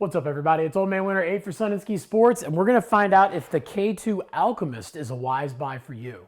What's up, everybody? It's Old Man Winter 8 for Sun and Ski Sports, and we're going to find out if the K2 Alchemist is a wise buy for you.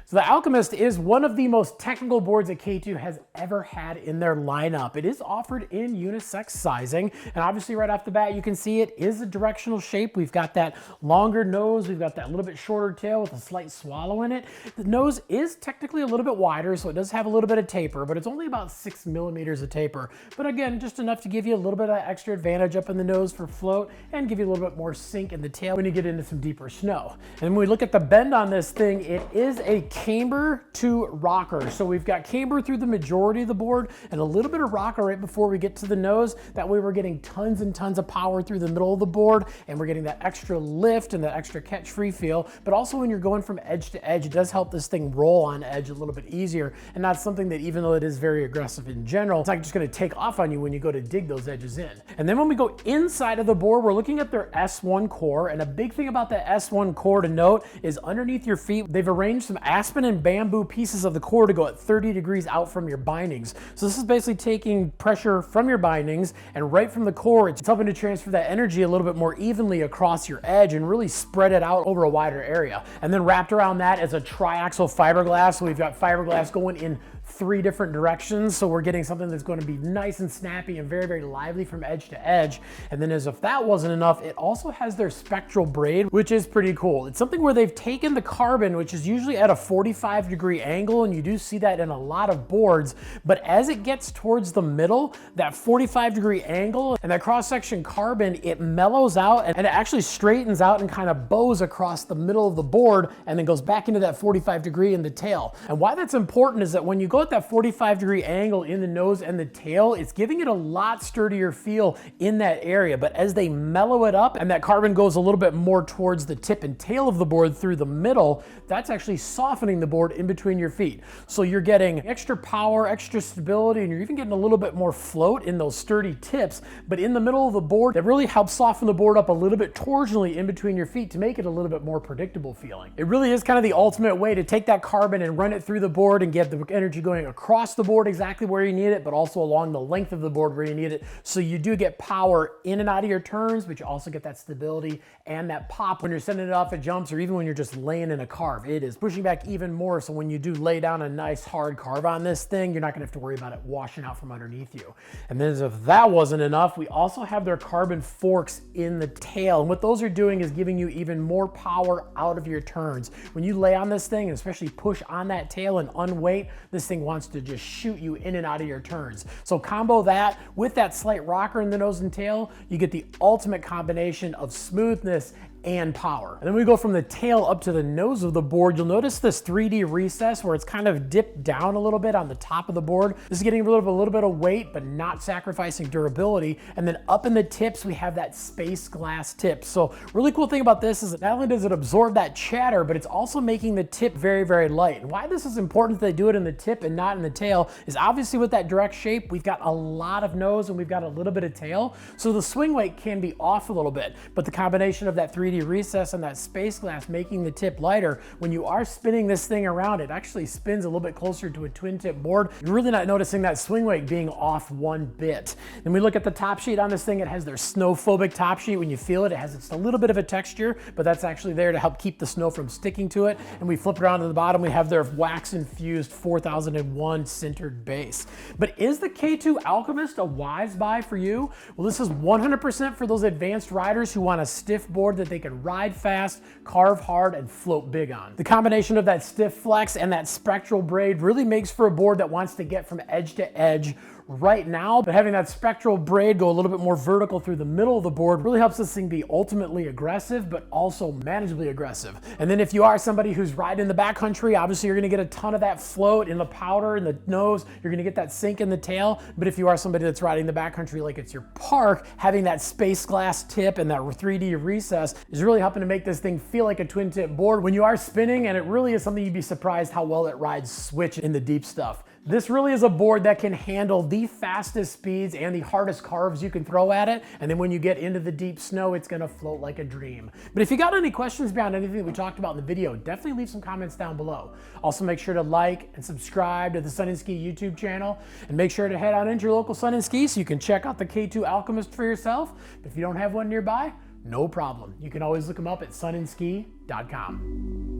So the Alchemist is one of the most technical boards that K2 has ever had in their lineup. It is offered in unisex sizing, and obviously right off the bat you can see it is a directional shape. We've got that longer nose, we've got that little bit shorter tail with a slight swallow in it. The nose is technically a little bit wider, so it does have a little bit of taper, but it's only about 6 millimeters of taper. But again, just enough to give you a little bit of extra advantage up in the nose for float and give you a little bit more sink in the tail when you get into some deeper snow. And when we look at the bend on this thing, it is a camber to rocker. So we've got camber through the majority of the board and a little bit of rocker right before we get to the nose. That way we're getting tons and tons of power through the middle of the board, and we're getting that extra lift and that extra catch-free feel. But also when you're going from edge to edge, it does help this thing roll on edge a little bit easier, and that's something that, even though it is very aggressive in general, it's not just going to take off on you when you go to dig those edges in. And then when we go inside of the board, we're looking at their S1 core, and a big thing about that S1 core to note is underneath your feet, they've arranged some aspen and bamboo pieces of the core to go at 30 degrees out from your bindings. So this is basically taking pressure from your bindings, and right from the core, it's helping to transfer that energy a little bit more evenly across your edge and really spread it out over a wider area. And then wrapped around that is a triaxial fiberglass. So we've got fiberglass going in 3 different directions, so we're getting something that's going to be nice and snappy and very, very lively from edge to edge. And then, as if that wasn't enough, it also has their Spectral braid, which is pretty cool. It's something where they've taken the carbon, which is usually at a 45-degree angle, and you do see that in a lot of boards, but as it gets towards the middle, that 45-degree angle and that cross-section carbon, it mellows out and it actually straightens out and kind of bows across the middle of the board and then goes back into that 45-degree in the tail. And why that's important is that when you go at that 45-degree angle in the nose and the tail, it's giving it a lot sturdier feel in that area. But as they mellow it up and that carbon goes a little bit more towards the tip and tail of the board through the middle, that's actually softening the board in between your feet. So you're getting extra power, extra stability, and you're even getting a little bit more float in those sturdy tips. But in the middle of the board, that really helps soften the board up a little bit torsionally in between your feet to make it a little bit more predictable feeling. It really is kind of the ultimate way to take that carbon and run it through the board and get the energy going across the board exactly where you need it, but also along the length of the board where you need it. So you do get power in and out of your turns, but you also get that stability and that pop when you're sending it off at jumps, or even when you're just laying in a carve. It is pushing back even more, so when you do lay down a nice hard carve on this thing, you're not gonna have to worry about it washing out from underneath you. And then, as if that wasn't enough, we also have their carbon forks in the tail, and what those are doing is giving you even more power out of your turns. When you lay on this thing, and especially push on that tail and unweight, this thing wants to just shoot you in and out of your turns. So combo that with that slight rocker in the nose and tail, you get the ultimate combination of smoothness and power. And then we go from the tail up to the nose of the board. You'll notice this 3D recess where it's kind of dipped down a little bit on the top of the board. This is getting a little bit of weight, but not sacrificing durability. And then up in the tips, we have that space glass tip. So really cool thing about this is that not only does it absorb that chatter, but it's also making the tip very, very light. And why this is important that they do it in the tip and not in the tail is obviously with that direct shape, we've got a lot of nose and we've got a little bit of tail. So the swing weight can be off a little bit, but the combination of that 3D recess and that space glass making the tip lighter, when you are spinning this thing around, it actually spins a little bit closer to a twin tip board. You're really not noticing that swing weight being off one bit. Then we look at the top sheet on this thing. It has their snowphobic top sheet. When you feel it, it has just a little bit of a texture, but that's actually there to help keep the snow from sticking to it. And we flip around to the bottom, we have their wax infused 4001 sintered base. But is the K2 Alchemist a wise buy for you? Well, this is 100% for those advanced riders who want a stiff board that they can ride fast, carve hard, and float big on. The combination of that stiff flex and that spectral braid really makes for a board that wants to get from edge to edge right now, but having that spectral braid go a little bit more vertical through the middle of the board really helps this thing be ultimately aggressive, but also manageably aggressive. And then if you are somebody who's riding the backcountry, obviously you're gonna get a ton of that float in the powder in the nose, you're gonna get that sink in the tail. But if you are somebody that's riding the backcountry like it's your park, having that space glass tip and that 3D recess is really helping to make this thing feel like a twin tip board when you are spinning, and it really is something you'd be surprised how well it rides switch in the deep stuff. This really is a board that can handle the fastest speeds and the hardest carves you can throw at it. And then when you get into the deep snow, it's gonna float like a dream. But if you got any questions beyond anything that we talked about in the video, definitely leave some comments down below. Also make sure to like and subscribe to the Sun and Ski YouTube channel, and make sure to head on into your local Sun and Ski so you can check out the K2 Alchemist for yourself. But if you don't have one nearby, no problem. You can always look them up at sunandski.com.